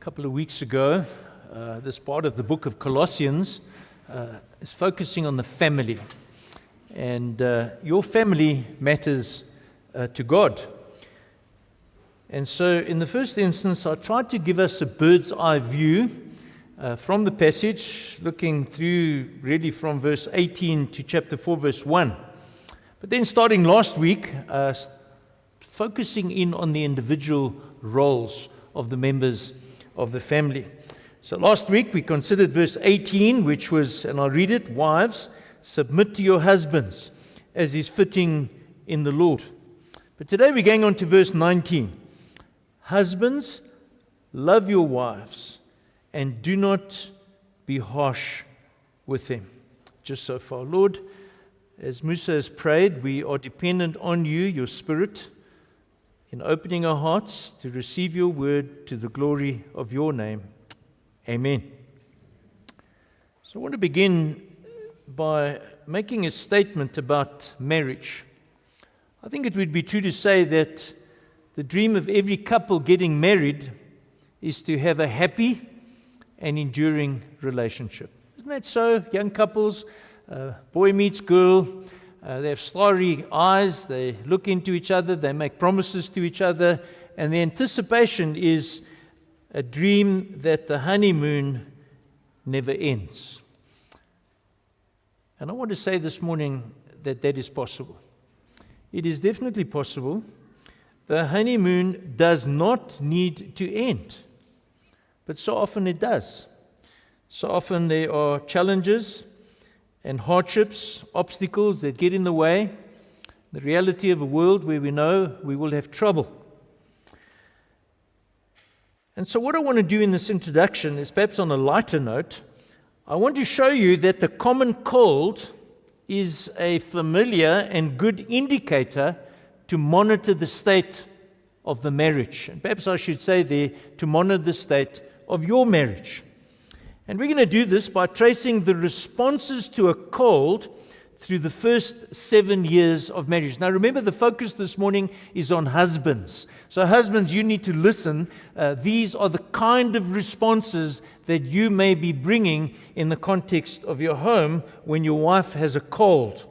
couple of weeks ago, this part of the book of Colossians is focusing on the family. And your family matters to God. And so in the first instance, I tried to give us a bird's eye view from the passage, looking through really from verse 18 to chapter 4, verse 1. But then starting last week, focusing in on the individual roles of the members of the family. So last week we considered verse 18, which was, and I'll read it, wives, submit to your husbands as is fitting in the Lord. But today we're going on to verse 19. Husbands, love your wives and do not be harsh with them. Just so far. Lord, as Musa has prayed, we are dependent on you, your Spirit, in opening our hearts to receive your word to the glory of your name. Amen. So I want to begin by making a statement about marriage. I think it would be true to say that the dream of every couple getting married is to have a happy and enduring relationship. Isn't that so? Young couples, boy meets girl, they have starry eyes, they look into each other, they make promises to each other, and the anticipation is a dream that the honeymoon never ends. And I want to say this morning that that is possible. It is definitely possible. The honeymoon does not need to end, but so often it does. So often there are challenges and hardships, obstacles that get in the way, the reality of a world where we know we will have trouble. And so what I want to do in this introduction is, perhaps on a lighter note, I want to show you that the common cold is a familiar and good indicator to monitor the state of the marriage. And perhaps I should say there, to monitor the state of your marriage. And we're going to do this by tracing the responses to a cold through the first 7 years of marriage. Now remember, the focus this morning is on husbands. So husbands, you need to listen. These are the kind of responses that you may be bringing in the context of your home when your wife has a cold.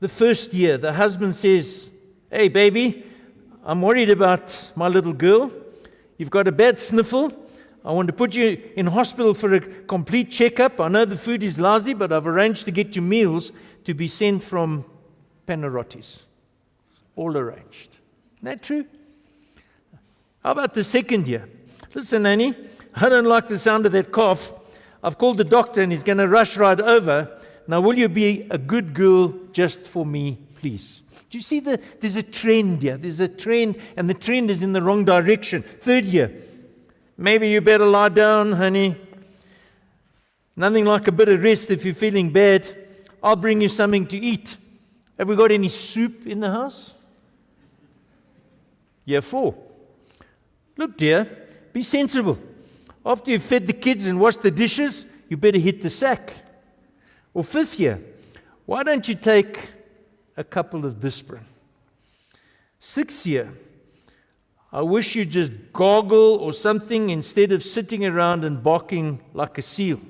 The first year, the husband says, "Hey baby, I'm worried about my little girl. You've got a bad sniffle. I want to put you in hospital for a complete checkup. I know the food is lousy, but I've arranged to get your meals to be sent from Panarottis." All arranged. Isn't that true? How about the second year? "Listen, Annie, I don't like the sound of that cough. I've called the doctor and he's going to rush right over. Now, will you be a good girl just for me, please?" Do you see there's a trend here? There's a trend, and the trend is in the wrong direction. Third year. "Maybe you better lie down, honey. Nothing like a bit of rest if you're feeling bad. I'll bring you something to eat. Have we got any soup in the house?" Year 4. "Look, dear, be sensible. After you've fed the kids and washed the dishes, you better hit the sack." Or fifth year. "Why don't you take a couple of Disprin?" Sixth year. "I wish you'd just gargle or something instead of sitting around and barking like a seal."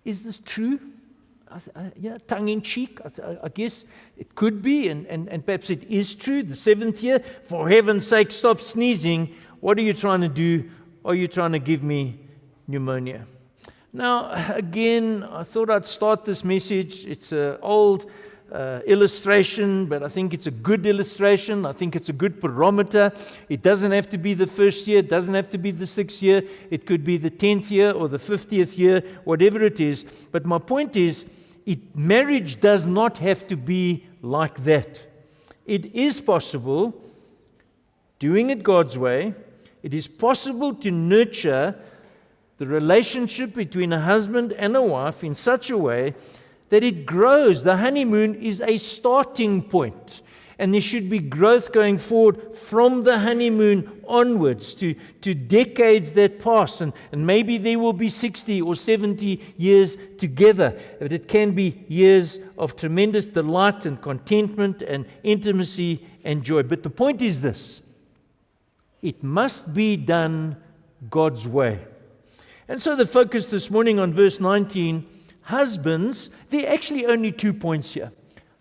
Is this true? Tongue in cheek? I guess it could be, and perhaps it is true. The seventh year, "For heaven's sake, stop sneezing. What are you trying to do? Are you trying to give me pneumonia?" Now, again, I thought I'd start this message. It's an old illustration, but I think it's a good illustration. I think it's a good barometer. It doesn't have to be the first year. It doesn't have to be the 6th year. It could be the 10th year or the 50th year, whatever it is. But my point is, marriage does not have to be like that. It is possible, doing it God's way, it is possible to nurture the relationship between a husband and a wife in such a way that it grows. The honeymoon is a starting point, and there should be growth going forward from the honeymoon onwards to decades that pass, and maybe there will be 60 or 70 years together, but it can be years of tremendous delight and contentment and intimacy and joy. But the point is this: It must be done God's way. And so the focus this morning on verse 19, husbands, there are actually only 2 points here.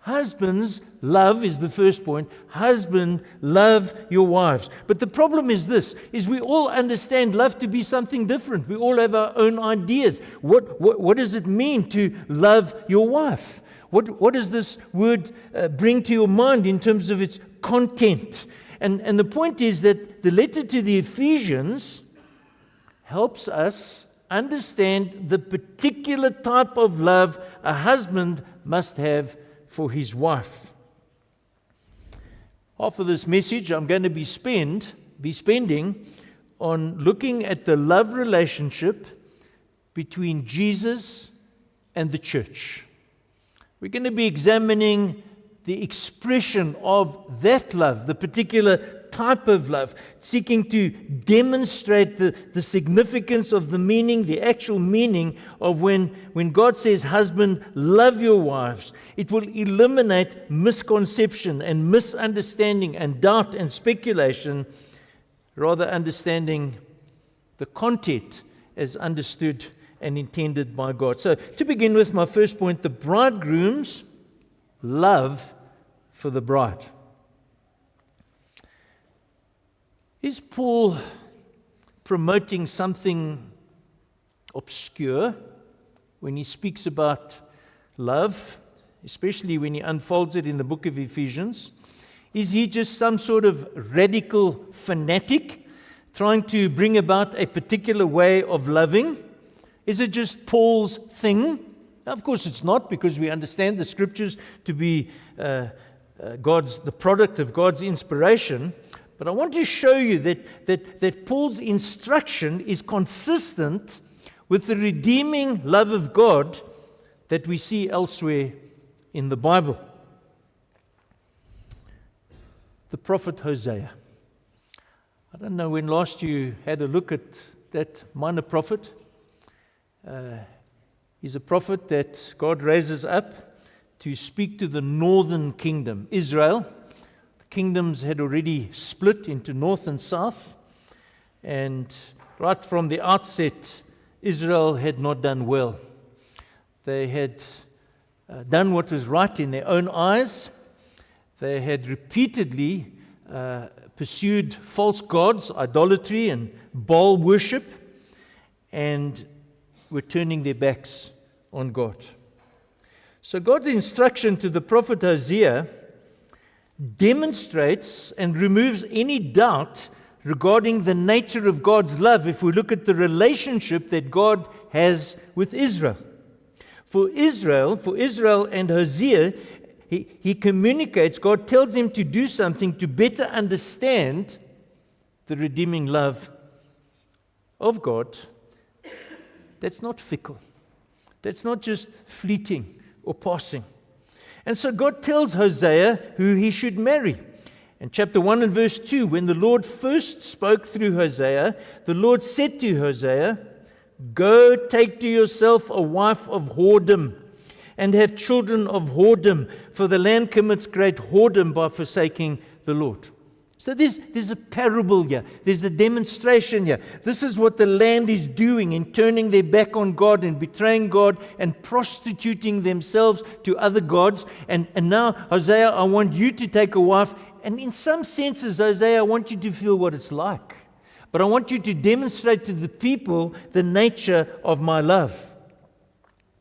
Husbands, love is the first point. Husband, love your wives. But the problem is this, is we all understand love to be something different. We all have our own ideas. What does it mean to love your wife? What does this word bring to your mind in terms of its content? And the point is that the letter to the Ephesians helps us understand the particular type of love a husband must have for his wife. Half of this message I'm going to be spending on looking at the love relationship between Jesus and the church. We're going to be examining the expression of that love, the particular type of love, seeking to demonstrate the significance of the meaning, the actual meaning of when God says, husband, love your wives. It will eliminate misconception and misunderstanding and doubt and speculation, rather understanding the content as understood and intended by God. So to begin with, my first point, the bridegroom's love for the bride. Is Paul promoting something obscure when he speaks about love, especially when he unfolds it in the book of Ephesians? Is he just some sort of radical fanatic trying to bring about a particular way of loving? Is it just Paul's thing? Of course it's not, because we understand the scriptures to be the product of God's inspiration. But I want to show you that Paul's instruction is consistent with the redeeming love of God that we see elsewhere in the Bible. The prophet Hosea. I don't know when last you had a look at that minor prophet. He's a prophet that God raises up to speak to the northern kingdom, Israel. Kingdoms had already split into north and south, and right from the outset, Israel had not done well. They had done what was right in their own eyes. They had repeatedly pursued false gods, idolatry, and Baal worship, and were turning their backs on God. So God's instruction to the prophet Hosea demonstrates and removes any doubt regarding the nature of God's love if we look at the relationship that God has with Israel. For Israel and Hosea, he communicates, God tells him to do something to better understand the redeeming love of God. That's not fickle. That's not just fleeting or passing. And so God tells Hosea who he should marry. In chapter 1 and verse 2, when the Lord first spoke through Hosea, the Lord said to Hosea, "Go take to yourself a wife of whoredom, and have children of whoredom, for the land commits great whoredom by forsaking the Lord." So there's a parable here. There's a demonstration here. This is what the land is doing in turning their back on God and betraying God and prostituting themselves to other gods. And now, Hosea, I want you to take a wife. And in some senses, Hosea, I want you to feel what it's like. But I want you to demonstrate to the people the nature of my love.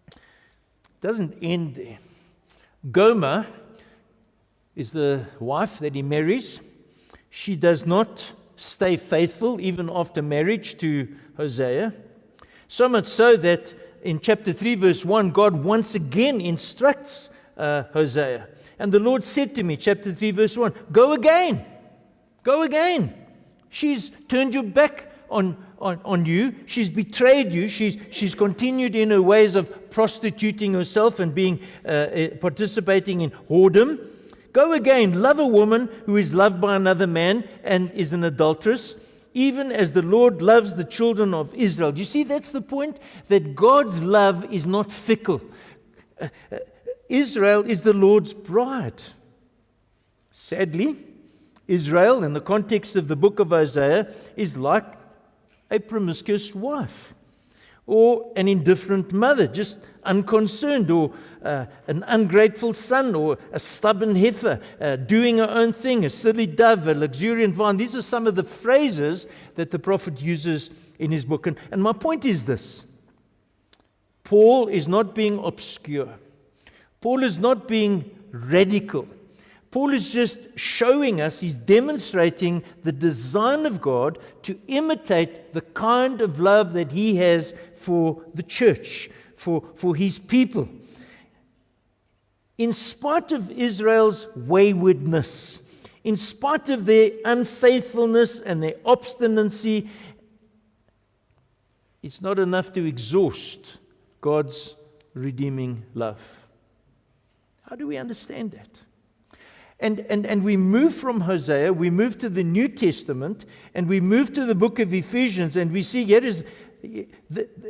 It doesn't end there. Gomer is the wife that he marries. She does not stay faithful even after marriage to Hosea. So much so that in chapter 3 verse 1, God once again instructs Hosea. And the Lord said to me, chapter 3 verse 1, go again. She's turned your back on you. She's betrayed you. She's continued in her ways of prostituting herself and being participating in whoredom. Go again, love a woman who is loved by another man and is an adulteress, even as the Lord loves the children of Israel. Do you see, that's the point? That God's love is not fickle. Israel is the Lord's bride. Sadly, Israel, in the context of the book of Hosea, is like a promiscuous wife, or an indifferent mother, just unconcerned, or an ungrateful son, or a stubborn heifer, doing her own thing, a silly dove, a luxuriant vine. These are some of the phrases that the prophet uses in his book. And my point is this: Paul is not being obscure. Paul is not being radical. Paul is just showing us, he's demonstrating the design of God to imitate the kind of love that he has for the church, for his people. In spite of Israel's waywardness, in spite of their unfaithfulness and their obstinacy, it's not enough to exhaust God's redeeming love. How do we understand that? And we move from Hosea, we move to the New Testament, and we move to the book of Ephesians, and we see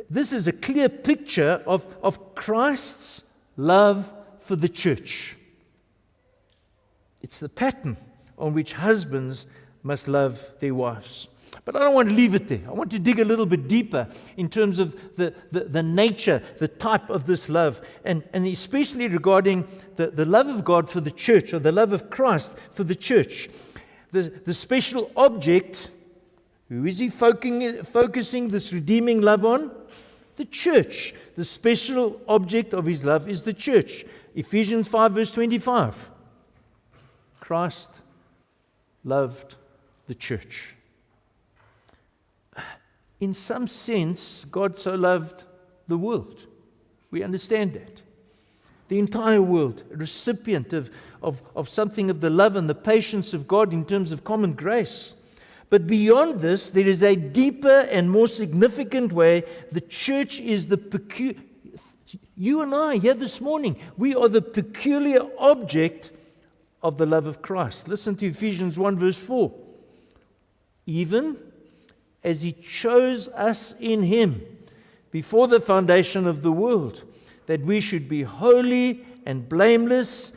this is a clear picture of Christ's love for the church. It's the pattern on which husbands must love their wives. But I don't want to leave it there. I want to dig a little bit deeper in terms of the nature, the type of this love, and especially regarding the love of God for the church, or the love of Christ for the church. The special object, who is he focusing this redeeming love on? The church. The special object of his love is the church. Ephesians 5 verse 25. Christ loved the church. In some sense, God so loved the world. We understand that. The entire world, a recipient of something of the love and the patience of God in terms of common grace. But beyond this, there is a deeper and more significant way. The church is you and I here this morning, we are the peculiar object of the love of Christ. Listen to Ephesians 1 verse 4. Even as he chose us in him before the foundation of the world, that we should be holy and blameless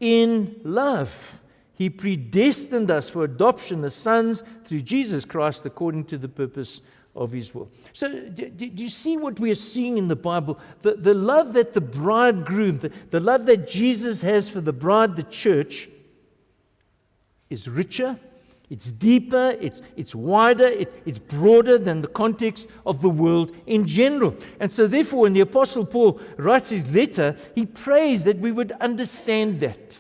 in love. He predestined us for adoption as sons through Jesus Christ according to the purpose of his will. So do you see what we are seeing in the Bible? The love that the bridegroom, the love that Jesus has for the bride, the church, is richer. It's deeper, it's wider, it's broader than the context of the world in general. And so therefore, when the Apostle Paul writes his letter, he prays that we would understand that.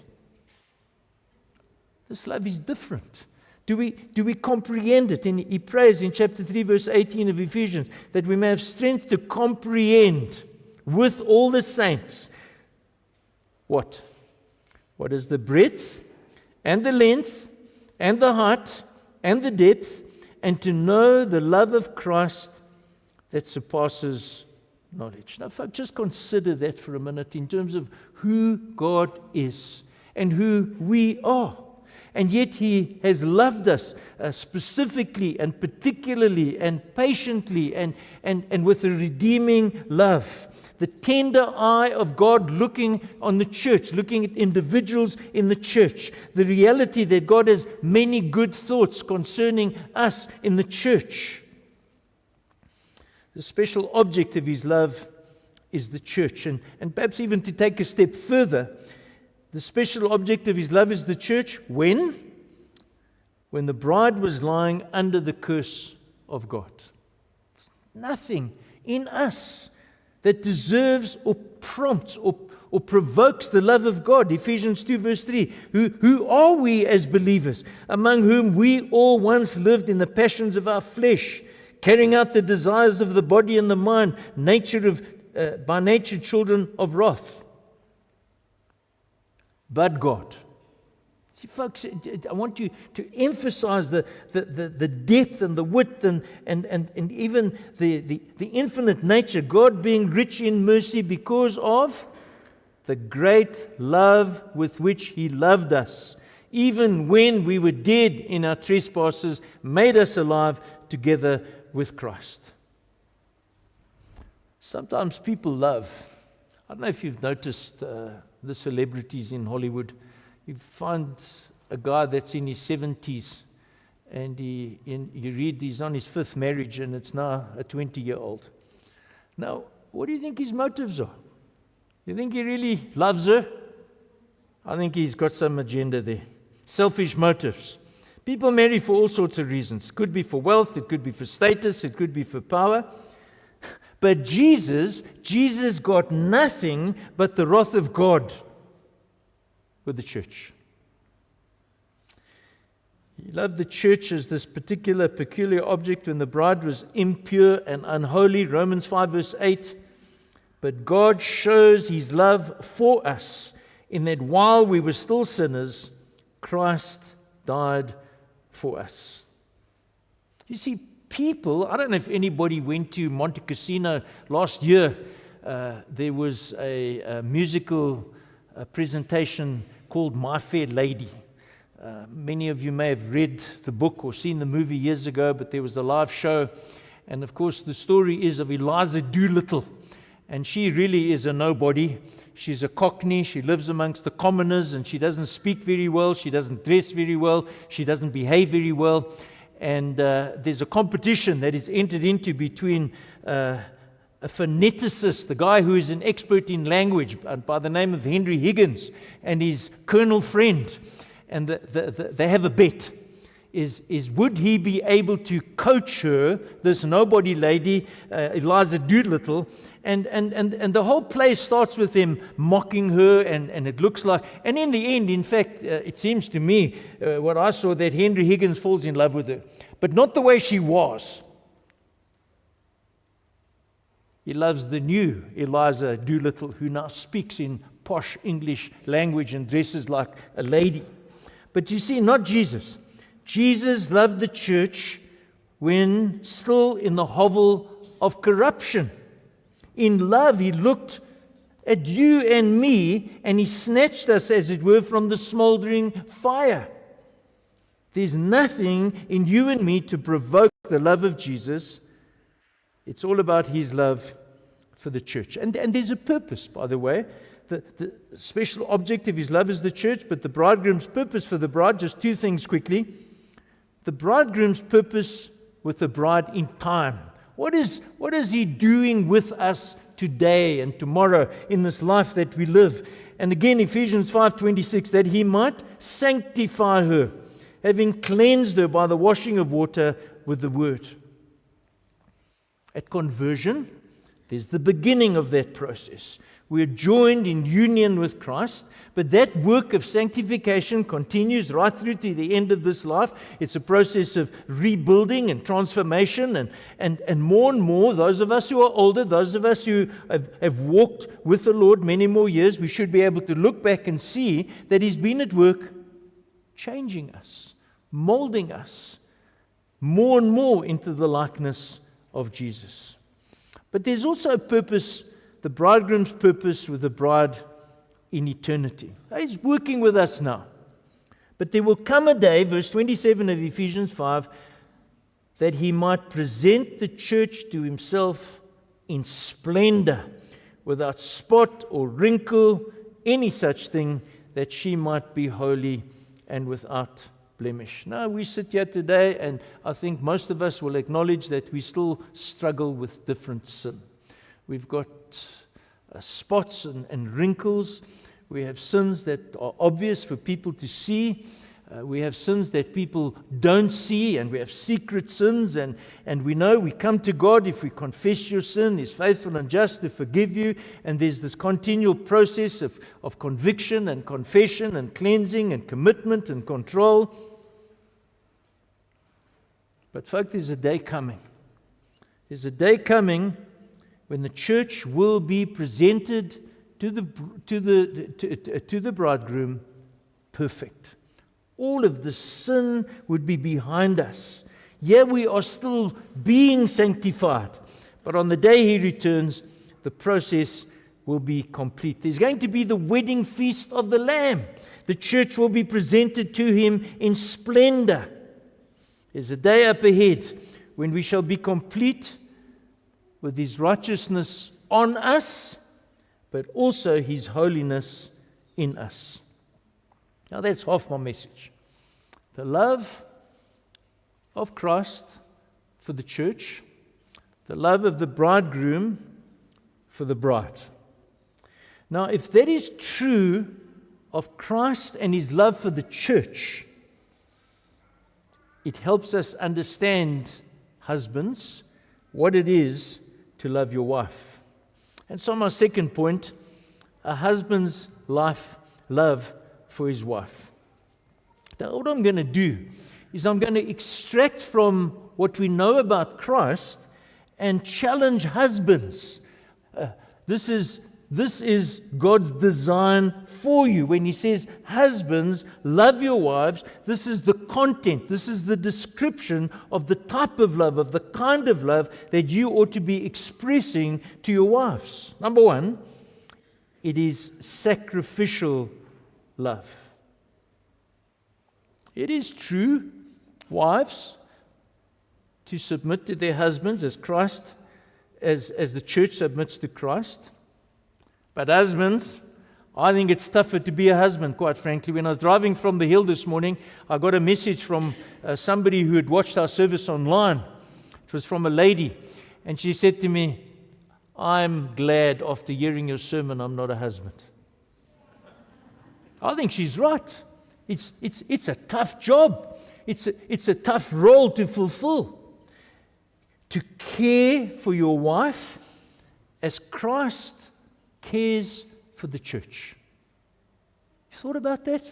This love is different. Do we comprehend it? And he prays in chapter 3, verse 18 of Ephesians, that we may have strength to comprehend with all the saints. What? What is the breadth and the length and the height, and the depth, and to know the love of Christ that surpasses knowledge. Now, folks, just consider that for a minute in terms of who God is and who we are. And yet He has loved us specifically and particularly and patiently and with a redeeming love. The tender eye of God looking on the church, looking at individuals in the church. The reality that God has many good thoughts concerning us in the church. The special object of His love is the church. And perhaps even to take a step further, the special object of His love is the church when the bride was lying under the curse of God. There's nothing in us that deserves or prompts or provokes the love of God. Ephesians 2 verse 3. Who are we as believers, among whom we all once lived in the passions of our flesh, carrying out the desires of the body and the mind, by nature children of wrath. But God. See, folks, I want you to emphasize the depth and the width and even the infinite nature. God being rich in mercy because of the great love with which He loved us. Even when we were dead in our trespasses, made us alive together with Christ. Sometimes people love. I don't know if you've noticed the celebrities in Hollywood. You find a guy that's in his 70s, and you read he's on his 5th marriage, and it's now a 20-year-old. Now, what do you think his motives are? You think he really loves her? I think he's got some agenda there. Selfish motives. People marry for all sorts of reasons. It could be for wealth, it could be for status, it could be for power. But Jesus got nothing but the wrath of God with the church. He loved the church as this particular peculiar object when the bride was impure and unholy. Romans 5 verse 8. But God shows His love for us in that while we were still sinners, Christ died for us. You see, people, I don't know if anybody went to Monte Cassino last year. There was a musical presentation called My Fair Lady. Many of you may have read the book or seen the movie years ago, but there was a live show. And of course, the story is of Eliza Doolittle. And she really is a nobody. She's a cockney. She lives amongst the commoners, and she doesn't speak very well. She doesn't dress very well. She doesn't behave very well. And there's a competition that is entered into between a phoneticist, the guy who is an expert in language by the name of Henry Higgins, and his colonel friend. And they have a bet. Is would he be able to coach her, this nobody lady, Eliza Doolittle, and the whole play starts with him mocking her, and it looks like, and in the end, in fact, it seems to me, what I saw, that Henry Higgins falls in love with her, but not the way she was. He loves the new Eliza Doolittle, who now speaks in posh English language and dresses like a lady. But you see, not Jesus. Jesus loved the church when still in the hovel of corruption. In love, He looked at you and me, and He snatched us, as it were, from the smoldering fire. There's nothing in you and me to provoke the love of Jesus. It's all about His love for the church. And there's a purpose, by the way. The special object of His love is the church, but the bridegroom's purpose for the bride, just 2 things quickly. The bridegroom's purpose with the bride in time. What is He doing with us today and tomorrow in this life that we live? And again, Ephesians 5:26, that He might sanctify her, having cleansed her by the washing of water with the word. At conversion, there's the beginning of that process. We're joined in union with Christ, but that work of sanctification continues right through to the end of this life. It's a process of rebuilding and transformation, and more, those of us who are older, those of us who have walked with the Lord many more years, we should be able to look back and see that He's been at work changing us, molding us more and more into the likeness of Jesus. But there's also a purpose, the bridegroom's purpose with the bride in eternity. He's working with us now. But there will come a day, verse 27 of Ephesians 5, that He might present the church to Himself in splendor, without spot or wrinkle, any such thing, that she might be holy and without blemish. Now, we sit here today, and I think most of us will acknowledge that we still struggle with different sin. We've got spots and wrinkles. We have sins that are obvious for people to see. We have sins that people don't see, and we have secret sins, and we know we come to God if we confess your sin. He's faithful and just to forgive you, and there's this continual process of conviction and confession and cleansing and commitment and control. But folks, there's a day coming. There's a day coming when the church will be presented to the bridegroom perfect. All of the sin would be behind us. Yeah, we are still being sanctified, but on the day He returns, the process will be complete. There's going to be the wedding feast of the Lamb. The church will be presented to Him in splendor. There's a day up ahead when we shall be complete with His righteousness on us, but also His holiness in us. Now, that's half my message. The love of Christ for the church, the love of the bridegroom for the bride. Now, if that is true of Christ and his love for the church, it helps us understand, husbands, what it is to love your wife. And so my second point, a husband's love for his wife. Now, what I'm going to do is I'm going to extract from what we know about Christ and challenge husbands. This is God's design for you. When he says, husbands, love your wives, this is the content, this is the description of the type of love, of the kind of love that you ought to be expressing to your wives. Number one, it is sacrificial love. It is true, wives, to submit to their husbands as Christ, as the church submits to Christ. But husbands, I think it's tougher to be a husband, quite frankly. When I was driving from the hill this morning, I got a message from somebody who had watched our service online. It was from a lady, and she said to me, I'm glad after hearing your sermon I'm not a husband. I think she's right. It's a tough job. It's a tough role to fulfill. To care for your wife as Christ cares for the church. You thought about that?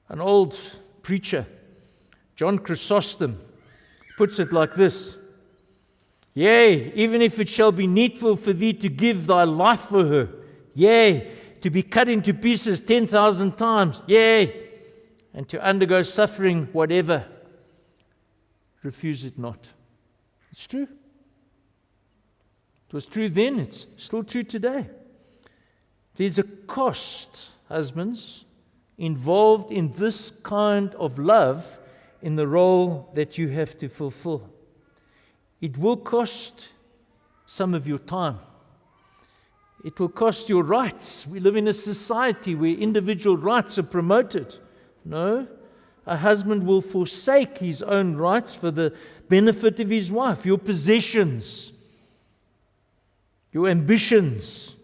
An old preacher, John Chrysostom, puts it like this: Yea, even if it shall be needful for thee to give thy life for her, yea, to be cut into pieces 10,000 times, yea, and to undergo suffering whatever, refuse it not. It's true. It was true then, it's still true today. There's a cost, husbands, involved in this kind of love in the role that you have to fulfill. It will cost some of your time. It will cost your rights. We live in a society where individual rights are promoted. No, a husband will forsake his own rights for the benefit of his wife, your possessions, your ambitions.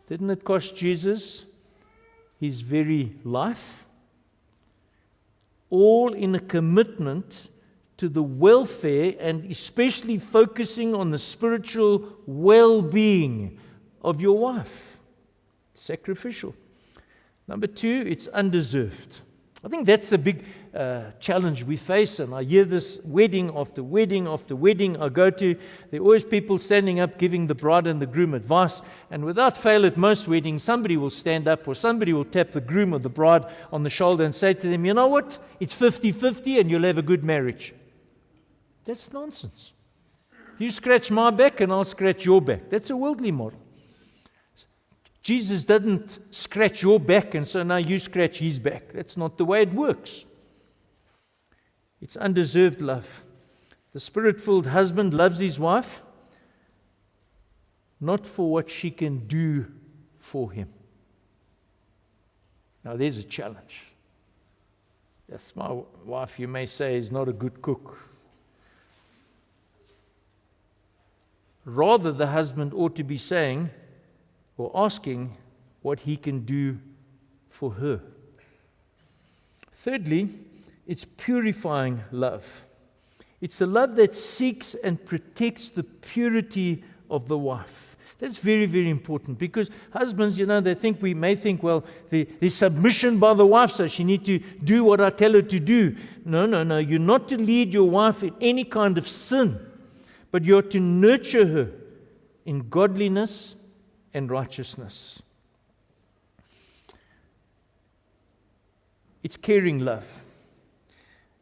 Didn't it cost Jesus his very life? All in a commitment to the welfare and especially focusing on the spiritual well-being of your wife. Sacrificial. Number two, it's undeserved. I think that's a big challenge we face, and I hear this wedding after wedding after wedding I go to. There are always people standing up giving the bride and the groom advice, and without fail at most weddings, somebody will stand up or somebody will tap the groom or the bride on the shoulder and say to them, you know what, it's 50-50 and you'll have a good marriage. That's nonsense. You scratch my back and I'll scratch your back. That's a worldly model. Jesus doesn't scratch your back and so now you scratch his back. That's not the way it works. It's undeserved love. The spirit-filled husband loves his wife not for what she can do for him. Now there's a challenge. Yes, my wife, you may say, is not a good cook. Rather, the husband ought to be saying or asking what he can do for her. Thirdly, it's purifying love. It's a love that seeks and protects the purity of the wife. That's very, very important because husbands, we may think, well, there's submission by the wife, so she needs to do what I tell her to do. No. You're not to lead your wife in any kind of sin, but you're to nurture her in godliness and righteousness. It's caring love.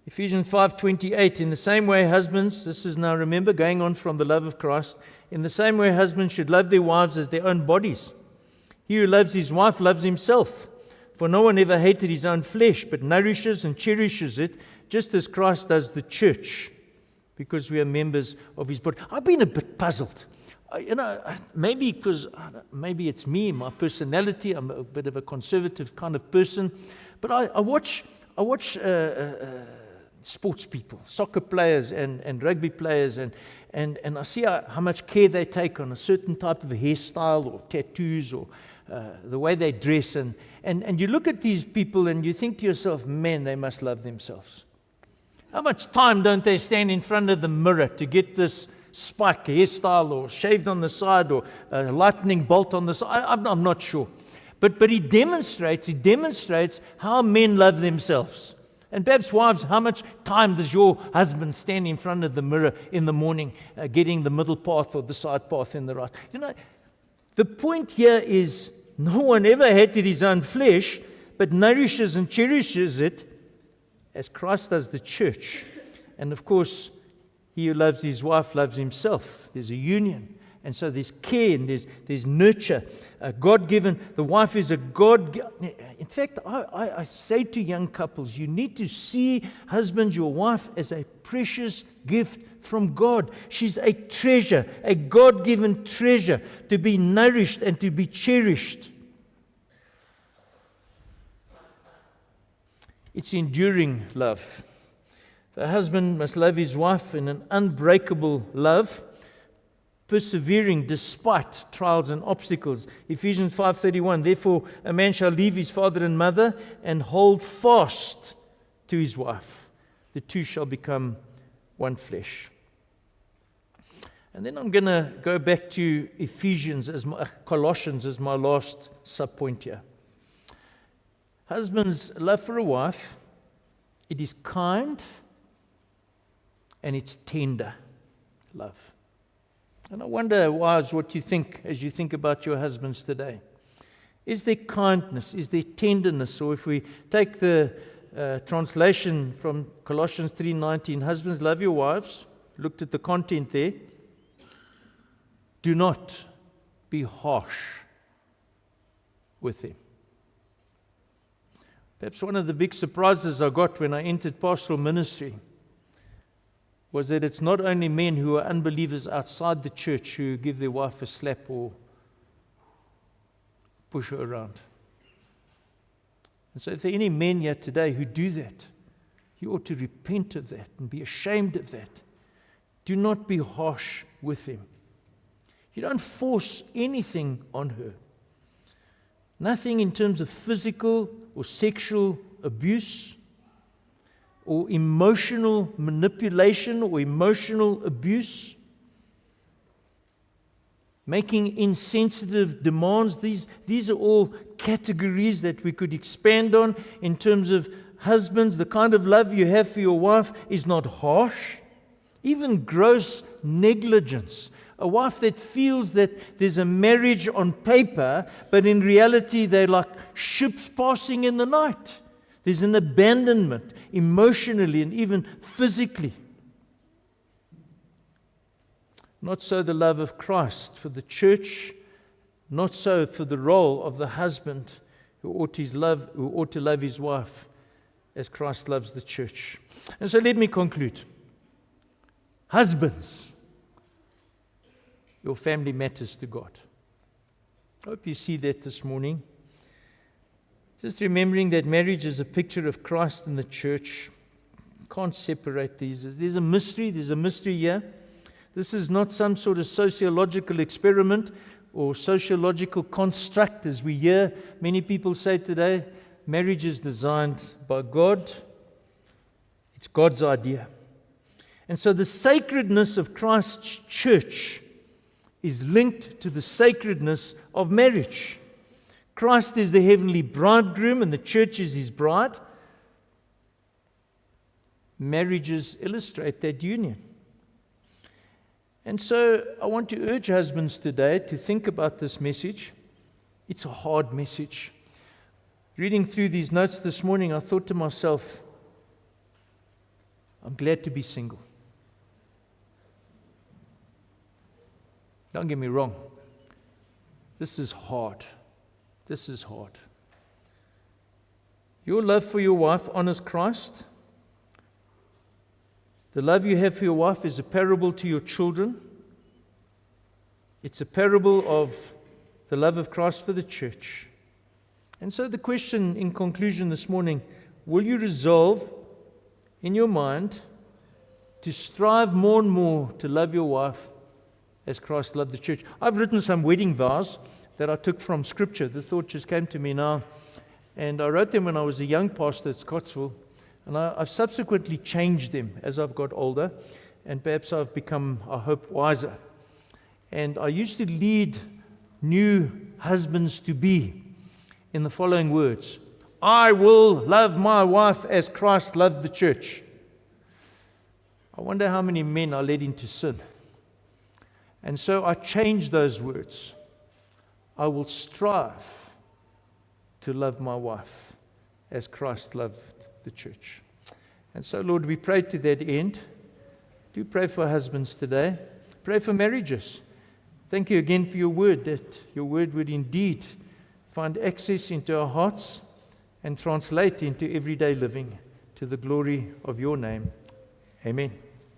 Ephesians 5:28, in the same way husbands, this is now, remember, going on from the love of Christ, in the same way husbands should love their wives as their own bodies. He who loves his wife loves himself. For no one ever hated his own flesh, but nourishes and cherishes it, just as Christ does the church, because we are members of his body. I've been a bit puzzled. Maybe it's me, my personality, I'm a bit of a conservative kind of person, But I watch sports people, soccer players and rugby players, and I see how much care they take on a certain type of hairstyle or tattoos or the way they dress. And you look at these people and you think to yourself, man, they must love themselves. How much time don't they stand in front of the mirror to get this spike hairstyle or shaved on the side or a lightning bolt on the side? I'm not sure. But he demonstrates how men love themselves. And perhaps wives, how much time does your husband stand in front of the mirror in the morning, getting the middle path or the side path in the right? The point here is no one ever hated his own flesh, but nourishes and cherishes it as Christ does the church. And of course, he who loves his wife loves himself. There's a union. And so there's care and there's nurture. God-given. The wife is a God. In fact, I say to young couples, you need to see husbands, your wife, as a precious gift from God. She's a treasure, a God-given treasure to be nourished and to be cherished. It's enduring love. The husband must love his wife in an unbreakable love, persevering despite trials and obstacles. Ephesians 5:31, therefore a man shall leave his father and mother and hold fast to his wife. The two shall become one flesh. And then I'm going to go back to Colossians as my last subpoint here. Husband's love for a wife, it is kind and it's tender love. And I wonder, wives, what you think as you think about your husbands today. Is there kindness? Is there tenderness? Or if we take the translation from Colossians 3:19, husbands, love your wives. Looked at the content there. Do not be harsh with them. Perhaps one of the big surprises I got when I entered pastoral ministry was that it's not only men who are unbelievers outside the church who give their wife a slap or push her around. And so if there are any men here today who do that, you ought to repent of that and be ashamed of that. Do not be harsh with them. You don't force anything on her. Nothing in terms of physical or sexual abuse or emotional manipulation or emotional abuse. Making insensitive demands. These are all categories that we could expand on in terms of husbands. The kind of love you have for your wife is not harsh. Even gross negligence. A wife that feels that there's a marriage on paper, but in reality they're like ships passing in the night. There's an abandonment emotionally and even physically. Not so the love of Christ for the church, not so for the role of the husband who ought to love his wife as Christ loves the church. And so let me conclude. Husbands, your family matters to God. I hope you see that this morning. Just remembering that marriage is a picture of Christ and the church. Can't separate these. There's a mystery here. This is not some sort of sociological experiment or sociological construct, as we hear many people say today. Marriage is designed by God. It's God's idea. And so the sacredness of Christ's church is linked to the sacredness of marriage. Christ is the heavenly bridegroom and the church is his bride. Marriages illustrate that union. And so I want to urge husbands today to think about this message. It's a hard message. Reading through these notes this morning, I thought to myself, I'm glad to be single. Don't get me wrong. This is hard. This is hard. Your love for your wife honors Christ. The love you have for your wife is a parable to your children. It's a parable of the love of Christ for the church. And so the question in conclusion this morning, will you resolve in your mind to strive more and more to love your wife as Christ loved the church? I've written some wedding vows that I took from Scripture. The thought just came to me now. And I wrote them when I was a young pastor at Scottsville. And I've subsequently changed them as I've got older. And perhaps I've become, I hope, wiser. And I used to lead new husbands-to-be in the following words: I will love my wife as Christ loved the church. I wonder how many men are led into sin. And so I changed those words. I will strive to love my wife as Christ loved the church. And so, Lord, we pray to that end. Do pray for husbands today. Pray for marriages. Thank you again for your word, that your word would indeed find access into our hearts and translate into everyday living to the glory of your name. Amen.